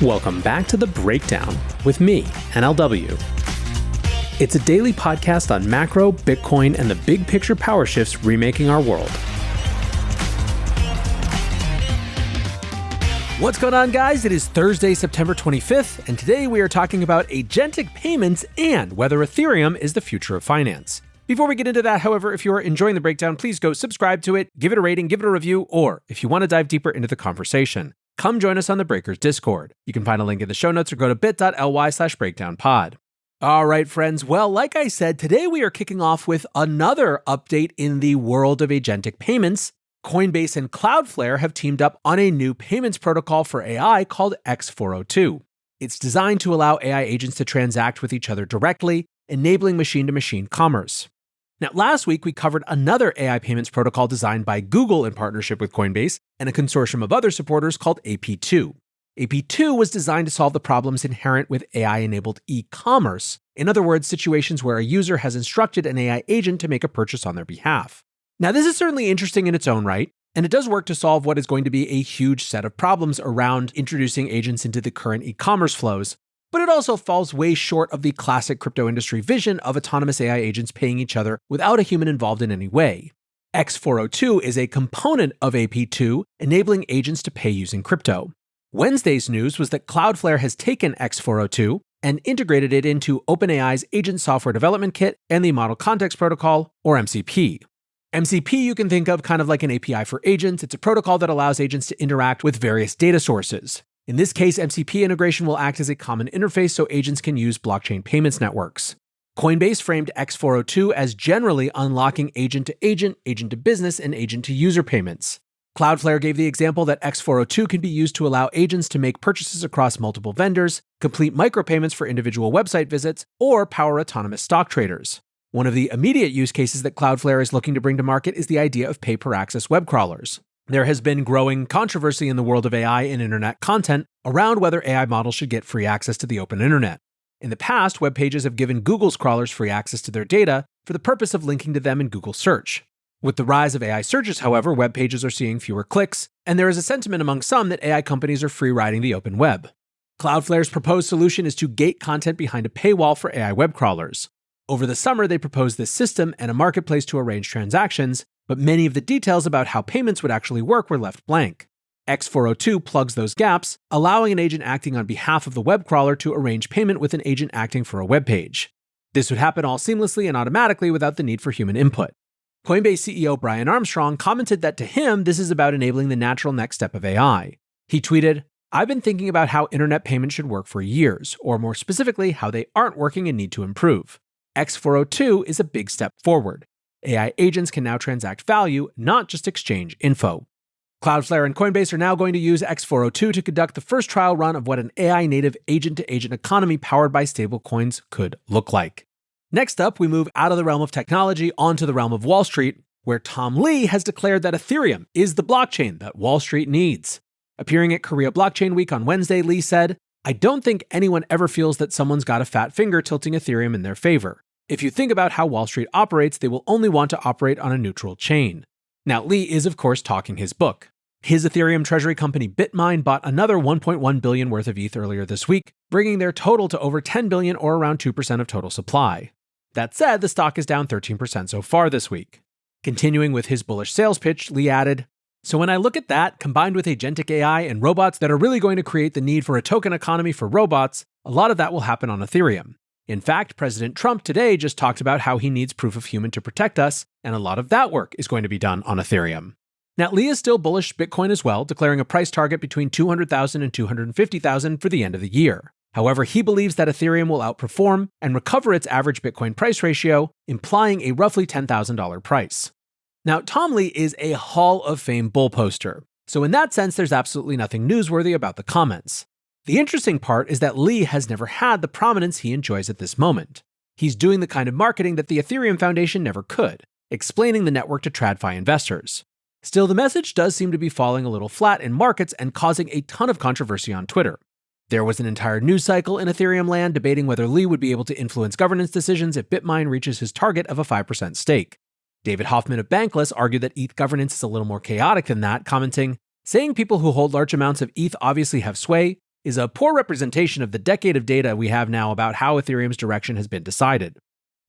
Welcome back to The Breakdown with me, NLW. It's a daily podcast on macro, Bitcoin, and the big picture power shifts remaking our world. What's going on, guys? It is Thursday, September 25th, and today we are talking about agentic payments and whether Ethereum is the future of finance. Before we get into that, however, if you are enjoying The Breakdown, please go subscribe to it, give it a rating, give it a review, or if you want to dive deeper into the conversation, come join us on the Breakers Discord. You can find a link in the show notes or go to bit.ly/breakdownpod. All right, friends. Well, like I said, today we are kicking off with another update in the world of agentic payments. Coinbase and Cloudflare have teamed up on a new payments protocol for AI called X402. It's designed to allow AI agents to transact with each other directly, enabling machine-to-machine commerce. Now, last week, we covered another AI payments protocol designed by Google in partnership with Coinbase and a consortium of other supporters called AP2. AP2 was designed to solve the problems inherent with AI-enabled e-commerce. In other words, situations where a user has instructed an AI agent to make a purchase on their behalf. Now, this is certainly interesting in its own right, and it does work to solve what is going to be a huge set of problems around introducing agents into the current e-commerce flows. But it also falls way short of the classic crypto industry vision of autonomous AI agents paying each other without a human involved in any way. X402 is a component of AP2, enabling agents to pay using crypto. Wednesday's news was that Cloudflare has taken X402 and integrated it into OpenAI's Agent Software Development Kit and the Model Context Protocol, or MCP. MCP you can think of kind of like an API for agents. It's a protocol that allows agents to interact with various data sources. In this case, MCP integration will act as a common interface so agents can use blockchain payments networks. Coinbase framed X402 as generally unlocking agent-to-agent, agent-to-business, and agent-to-user payments. Cloudflare gave the example that X402 can be used to allow agents to make purchases across multiple vendors, complete micropayments for individual website visits, or power autonomous stock traders. One of the immediate use cases that Cloudflare is looking to bring to market is the idea of pay-per-access web crawlers. There has been growing controversy in the world of AI and internet content around whether AI models should get free access to the open internet. In the past, web pages have given Google's crawlers free access to their data for the purpose of linking to them in Google search. With the rise of AI searches, however, web pages are seeing fewer clicks, and there is a sentiment among some that AI companies are free-riding the open web. Cloudflare's proposed solution is to gate content behind a paywall for AI web crawlers. Over the summer, they proposed this system and a marketplace to arrange transactions, but many of the details about how payments would actually work were left blank. X402 plugs those gaps, allowing an agent acting on behalf of the web crawler to arrange payment with an agent acting for a web page. This would happen all seamlessly and automatically without the need for human input. Coinbase CEO Brian Armstrong commented that to him, this is about enabling the natural next step of AI. He tweeted, "I've been thinking about how internet payments should work for years, or more specifically, how they aren't working and need to improve. X402 is a big step forward. AI agents can now transact value, not just exchange info." Cloudflare and Coinbase are now going to use X402 to conduct the first trial run of what an AI-native agent-to-agent economy powered by stablecoins could look like. Next up, we move out of the realm of technology onto the realm of Wall Street, where Tom Lee has declared that Ethereum is the blockchain that Wall Street needs. Appearing at Korea Blockchain Week on Wednesday, Lee said, "I don't think anyone ever feels that someone's got a fat finger tilting Ethereum in their favor. If you think about how Wall Street operates, they will only want to operate on a neutral chain." Now, Lee is, of course, talking his book. His Ethereum treasury company Bitmine bought another $1.1 billion worth of ETH earlier this week, bringing their total to over $10 billion or around 2% of total supply. That said, the stock is down 13% so far this week. Continuing with his bullish sales pitch, Lee added, "So when I look at that, combined with agentic AI and robots that are really going to create the need for a token economy for robots, a lot of that will happen on Ethereum. In fact, President Trump today just talked about how he needs proof of human to protect us, and a lot of that work is going to be done on Ethereum." Now, Lee is still bullish Bitcoin as well, declaring a price target between $200,000 and $250,000 for the end of the year. However, he believes that Ethereum will outperform and recover its average Bitcoin price ratio, implying a roughly $10,000 price. Now, Tom Lee is a Hall of Fame bull poster, so in that sense, there's absolutely nothing newsworthy about the comments. The interesting part is that Lee has never had the prominence he enjoys at this moment. He's doing the kind of marketing that the Ethereum Foundation never could, explaining the network to TradFi investors. Still, the message does seem to be falling a little flat in markets and causing a ton of controversy on Twitter. There was an entire news cycle in Ethereum land debating whether Lee would be able to influence governance decisions if Bitmine reaches his target of a 5% stake. David Hoffman of Bankless argued that ETH governance is a little more chaotic than that, commenting, "Saying people who hold large amounts of ETH obviously have sway, is a poor representation of the decade of data we have now about how Ethereum's direction has been decided.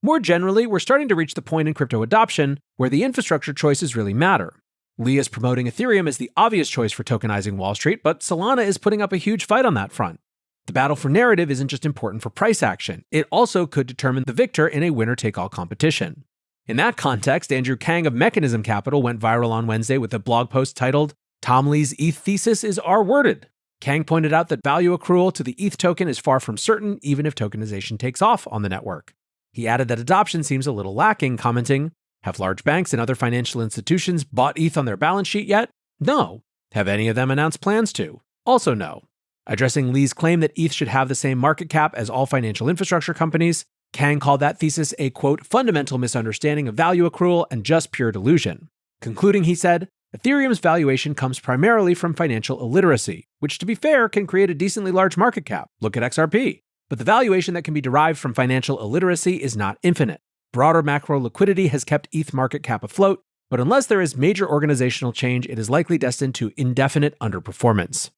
More generally, we're starting to reach the point in crypto adoption where the infrastructure choices really matter. Lee is promoting Ethereum as the obvious choice for tokenizing Wall Street, but Solana is putting up a huge fight on that front. The battle for narrative isn't just important for price action, it also could determine the victor in a winner-take-all competition. In that context, Andrew Kang of Mechanism Capital went viral on Wednesday with a blog post titled, "Tom Lee's ETH thesis is R-worded." Kang pointed out that value accrual to the ETH token is far from certain, even if tokenization takes off on the network. He added that adoption seems a little lacking, commenting, "Have large banks and other financial institutions bought ETH on their balance sheet yet? No. Have any of them announced plans to? Also no." Addressing Lee's claim that ETH should have the same market cap as all financial infrastructure companies, Kang called that thesis a, quote, "fundamental misunderstanding of value accrual and just pure delusion." Concluding, he said, "Ethereum's valuation comes primarily from financial illiteracy, which, to be fair, can create a decently large market cap. Look at XRP. But the valuation that can be derived from financial illiteracy is not infinite. Broader macro liquidity has kept ETH market cap afloat, but unless there is major organizational change, it is likely destined to indefinite underperformance."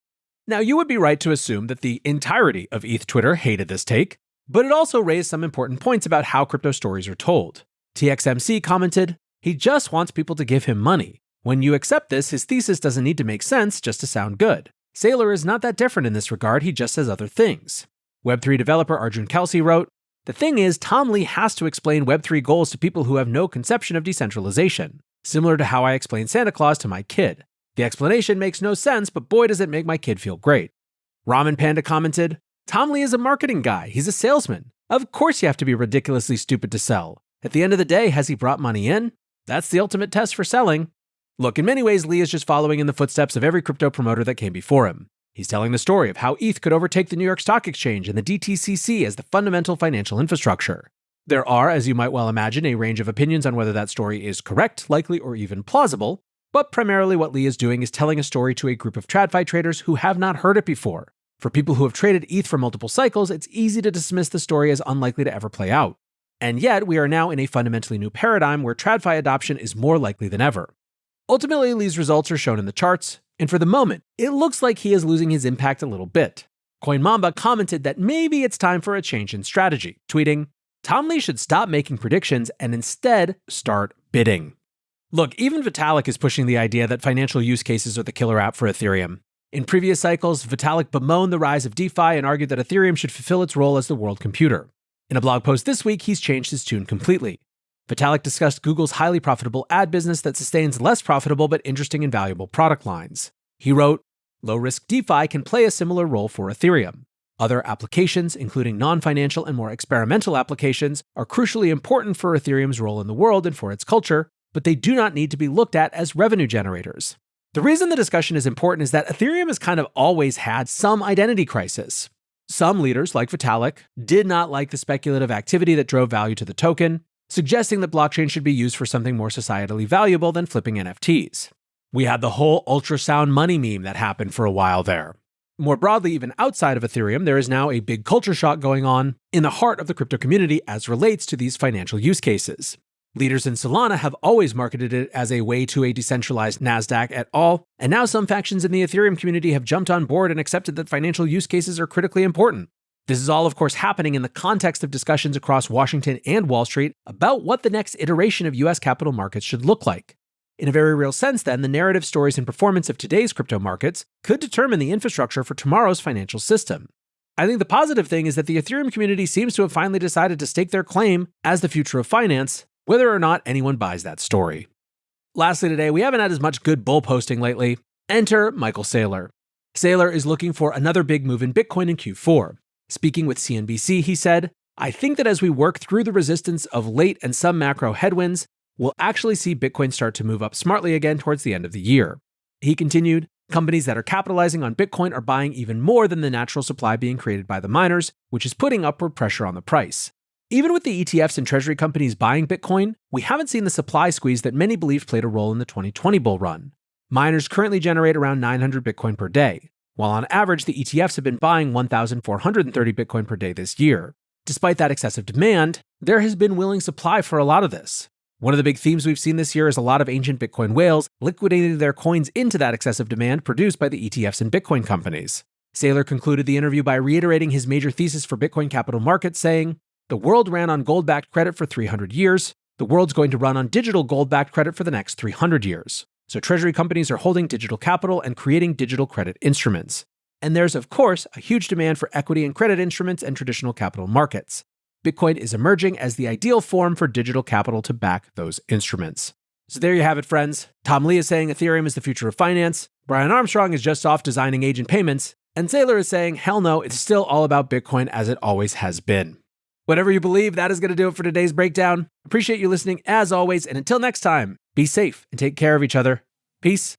Now, you would be right to assume that the entirety of ETH Twitter hated this take, but it also raised some important points about how crypto stories are told. TXMC commented, "He just wants people to give him money. When you accept this, his thesis doesn't need to make sense just to sound good. Saylor is not that different in this regard, he just says other things." Web3 developer Arjun Kelsey wrote, "The thing is, Tom Lee has to explain Web3 goals to people who have no conception of decentralization, similar to how I explain Santa Claus to my kid. The explanation makes no sense, but boy does it make my kid feel great." Ramen Panda commented, "Tom Lee is a marketing guy, he's a salesman. Of course you have to be ridiculously stupid to sell. At the end of the day, has he brought money in? That's the ultimate test for selling." Look, in many ways, Lee is just following in the footsteps of every crypto promoter that came before him. He's telling the story of how ETH could overtake the New York Stock Exchange and the DTCC as the fundamental financial infrastructure. There are, as you might well imagine, a range of opinions on whether that story is correct, likely, or even plausible, but primarily what Lee is doing is telling a story to a group of TradFi traders who have not heard it before. For people who have traded ETH for multiple cycles, it's easy to dismiss the story as unlikely to ever play out. And yet, we are now in a fundamentally new paradigm where TradFi adoption is more likely than ever. Ultimately, Lee's results are shown in the charts, and for the moment, it looks like he is losing his impact a little bit. CoinMamba commented that maybe it's time for a change in strategy, tweeting, "Tom Lee should stop making predictions and instead start bidding." Look, even Vitalik is pushing the idea that financial use cases are the killer app for Ethereum. In previous cycles, Vitalik bemoaned the rise of DeFi and argued that Ethereum should fulfill its role as the world computer. In a blog post this week, he's changed his tune completely. Vitalik discussed Google's highly profitable ad business that sustains less profitable but interesting and valuable product lines. He wrote, "Low-risk DeFi can play a similar role for Ethereum. Other applications, including non-financial and more experimental applications, are crucially important for Ethereum's role in the world and for its culture, but they do not need to be looked at as revenue generators." The reason the discussion is important is that Ethereum has kind of always had some identity crisis. Some leaders, like Vitalik, did not like the speculative activity that drove value to the token, suggesting that blockchain should be used for something more societally valuable than flipping NFTs. We had the whole ultrasound money meme that happened for a while there. More broadly, even outside of Ethereum, there is now a big culture shock going on in the heart of the crypto community as relates to these financial use cases. Leaders in Solana have always marketed it as a way to a decentralized NASDAQ et al., and now some factions in the Ethereum community have jumped on board and accepted that financial use cases are critically important. This is all, of course, happening in the context of discussions across Washington and Wall Street about what the next iteration of US capital markets should look like. In a very real sense, then, the narrative, stories, and performance of today's crypto markets could determine the infrastructure for tomorrow's financial system. I think the positive thing is that the Ethereum community seems to have finally decided to stake their claim as the future of finance, whether or not anyone buys that story. Lastly today, we haven't had as much good bull posting lately. Enter Michael Saylor. Saylor is looking for another big move in Bitcoin in Q4. Speaking with CNBC, he said, "I think that as we work through the resistance of late and some macro headwinds, we'll actually see Bitcoin start to move up smartly again towards the end of the year." He continued, "Companies that are capitalizing on Bitcoin are buying even more than the natural supply being created by the miners, which is putting upward pressure on the price. Even with the ETFs and treasury companies buying Bitcoin, we haven't seen the supply squeeze that many believe played a role in the 2020 bull run. Miners currently generate around 900 Bitcoin per day, while on average the ETFs have been buying 1,430 Bitcoin per day this year. Despite that excessive demand, there has been willing supply for a lot of this. One of the big themes we've seen this year is a lot of ancient Bitcoin whales liquidating their coins into that excessive demand produced by the ETFs and Bitcoin companies. Saylor concluded the interview by reiterating his major thesis for Bitcoin capital markets, saying, "The world ran on gold-backed credit for 300 years. The world's going to run on digital gold-backed credit for the next 300 years. So treasury companies are holding digital capital and creating digital credit instruments. And there's, of course, a huge demand for equity and credit instruments and traditional capital markets. Bitcoin is emerging as the ideal form for digital capital to back those instruments." So there you have it, friends. Tom Lee is saying Ethereum is the future of finance. Brian Armstrong is just off designing agent payments. And Saylor is saying, hell no, it's still all about Bitcoin as it always has been. Whatever you believe, that is going to do it for today's breakdown. Appreciate you listening as always. And until next time, be safe and take care of each other. Peace.